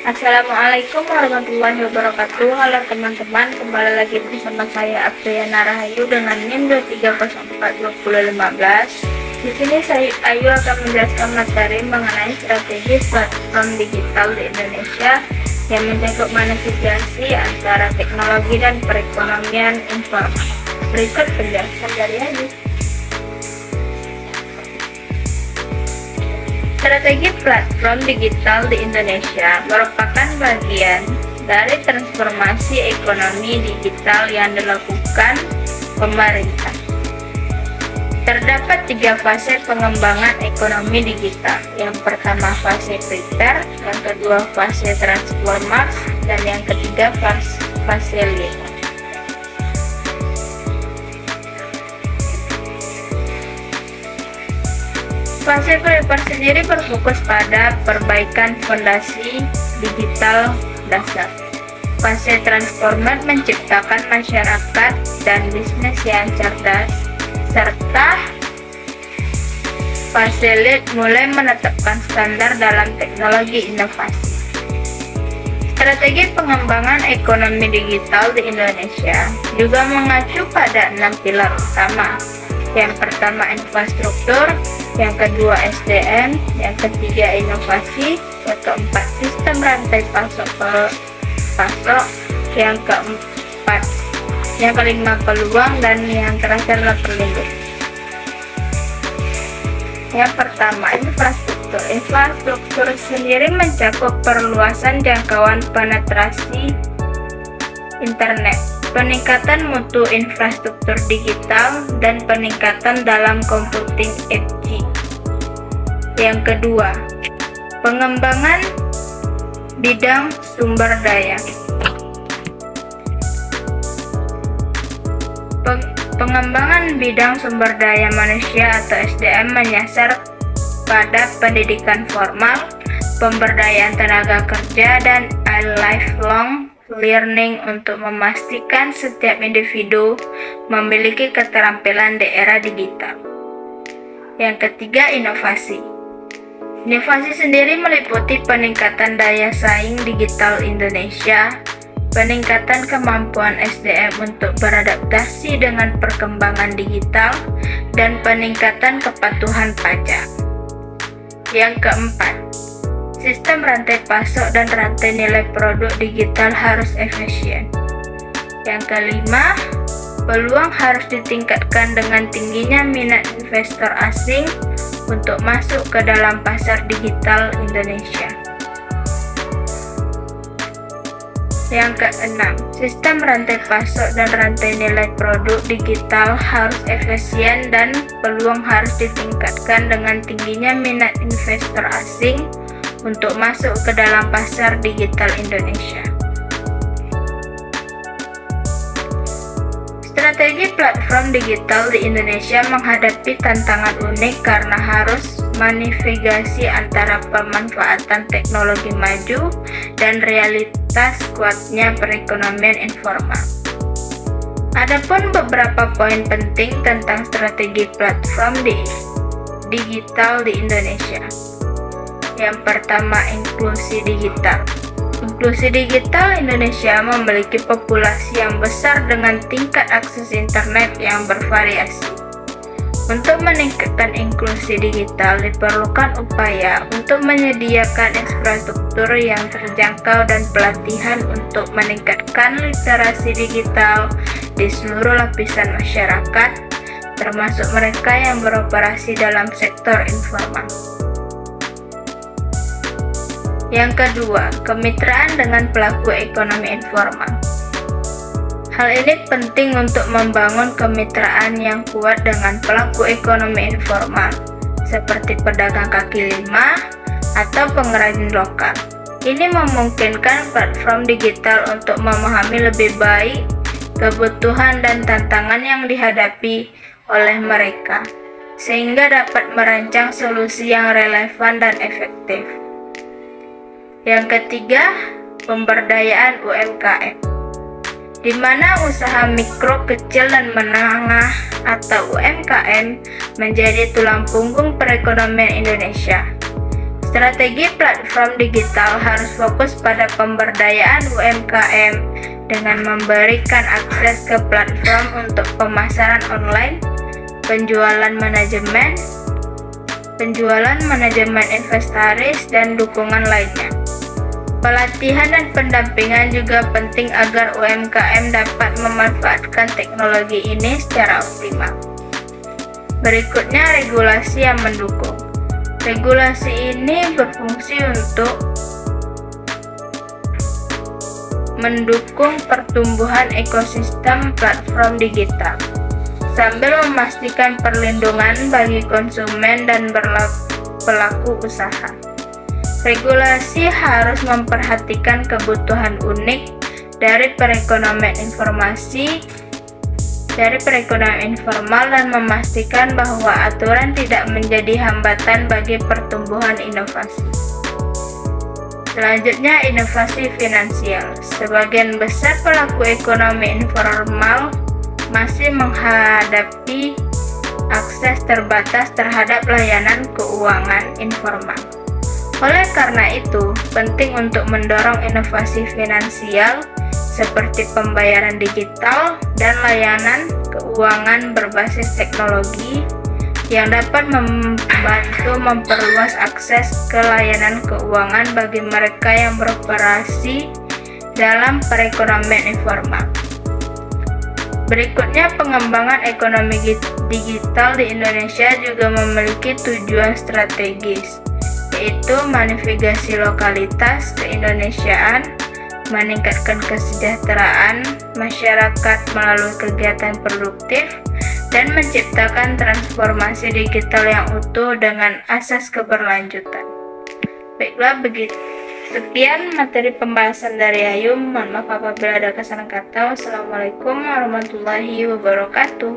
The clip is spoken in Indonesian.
Assalamualaikum warahmatullahi wabarakatuh. Halo teman-teman, kembali lagi bersama saya Apriana Rahayu dengan NIM 23042015. Di sini saya Ayu akan menjelaskan materi mengenai strategi platform digital di Indonesia yang mencakup monetisasi antara teknologi dan perekonomian informal. Berikut penjelasan dari Ayu. Strategi platform digital di Indonesia merupakan bagian dari transformasi ekonomi digital yang dilakukan pemerintah. Terdapat 3 fase pengembangan ekonomi digital. Yang pertama fase prepare, yang kedua fase transformasi, dan yang ketiga fase lead. Fase prepare sendiri berfokus pada perbaikan fondasi digital dasar. Fase transformasi menciptakan masyarakat dan bisnis yang cerdas, serta fase lead mulai menetapkan standar dalam teknologi inovasi. Strategi pengembangan ekonomi digital di Indonesia juga mengacu pada 6 pilar utama. Yang pertama infrastruktur, yang kedua SDM, yang ketiga inovasi, yang keempat sistem rantai pasok, yang kelima peluang, dan yang terakhir adalah perlindungan. Yang pertama infrastruktur. Infrastruktur sendiri mencakup perluasan jangkauan penetrasi internet, peningkatan mutu infrastruktur digital, dan peningkatan dalam computing edge. Yang kedua, pengembangan bidang sumber daya. Pengembangan bidang sumber daya manusia atau SDM menyasar pada pendidikan formal, pemberdayaan tenaga kerja, dan lifelong learning untuk memastikan setiap individu memiliki keterampilan di era digital. Yang ketiga, inovasi. Inovasi sendiri meliputi peningkatan daya saing digital Indonesia, peningkatan kemampuan SDM untuk beradaptasi dengan perkembangan digital, dan peningkatan kepatuhan pajak. Yang keempat, sistem rantai pasok dan rantai nilai produk digital harus efisien. Yang kelima, peluang harus ditingkatkan dengan tingginya minat investor asing untuk masuk ke dalam pasar digital Indonesia. Yang keenam, sistem rantai pasok dan rantai nilai produk digital harus efisien dan peluang harus ditingkatkan dengan tingginya minat investor asing untuk masuk ke dalam pasar digital Indonesia. Strategi platform digital di Indonesia menghadapi tantangan unik karena harus menavigasi antara pemanfaatan teknologi maju dan realitas kuatnya perekonomian informal. Adapun beberapa poin penting tentang strategi platform digital di Indonesia. Yang pertama, inklusi digital. Inklusi digital Indonesia memiliki populasi yang besar dengan tingkat akses internet yang bervariasi. Untuk meningkatkan inklusi digital diperlukan upaya untuk menyediakan infrastruktur yang terjangkau dan pelatihan untuk meningkatkan literasi digital di seluruh lapisan masyarakat, termasuk mereka yang beroperasi dalam sektor informal. Yang kedua, kemitraan dengan pelaku ekonomi informal. Hal ini penting untuk membangun kemitraan yang kuat dengan pelaku ekonomi informal, seperti pedagang kaki lima atau pengrajin lokal. Ini memungkinkan platform digital untuk memahami lebih baik kebutuhan dan tantangan yang dihadapi oleh mereka, sehingga dapat merancang solusi yang relevan dan efektif. Yang ketiga, pemberdayaan UMKM, di mana usaha mikro, kecil, dan menengah atau UMKM menjadi tulang punggung perekonomian Indonesia. Strategi platform digital harus fokus pada pemberdayaan UMKM dengan memberikan akses ke platform untuk pemasaran online, penjualan manajemen inventaris, dan dukungan lainnya. Pelatihan dan pendampingan juga penting agar UMKM dapat memanfaatkan teknologi ini secara optimal. Berikutnya, regulasi yang mendukung. Regulasi ini berfungsi untuk mendukung pertumbuhan ekosistem platform digital, sambil memastikan perlindungan bagi konsumen dan pelaku usaha. Regulasi harus memperhatikan kebutuhan unik dari perekonomian informal dan memastikan bahwa aturan tidak menjadi hambatan bagi pertumbuhan inovasi. Selanjutnya, inovasi finansial. Sebagian besar pelaku ekonomi informal masih menghadapi akses terbatas terhadap layanan keuangan informal. Oleh karena itu, penting untuk mendorong inovasi finansial seperti pembayaran digital dan layanan keuangan berbasis teknologi yang dapat membantu memperluas akses ke layanan keuangan bagi mereka yang beroperasi dalam perekonomian informal. Berikutnya, pengembangan ekonomi digital di Indonesia juga memiliki tujuan strategis, yaitu menavigasi lokalitas keindonesiaan, meningkatkan kesejahteraan masyarakat melalui kegiatan produktif, dan menciptakan transformasi digital yang utuh dengan asas keberlanjutan. Baiklah, begitu. Sekian materi pembahasan dari Ayu. Mohon maaf apabila ada kesalahan kata. Wassalamualaikum warahmatullahi wabarakatuh.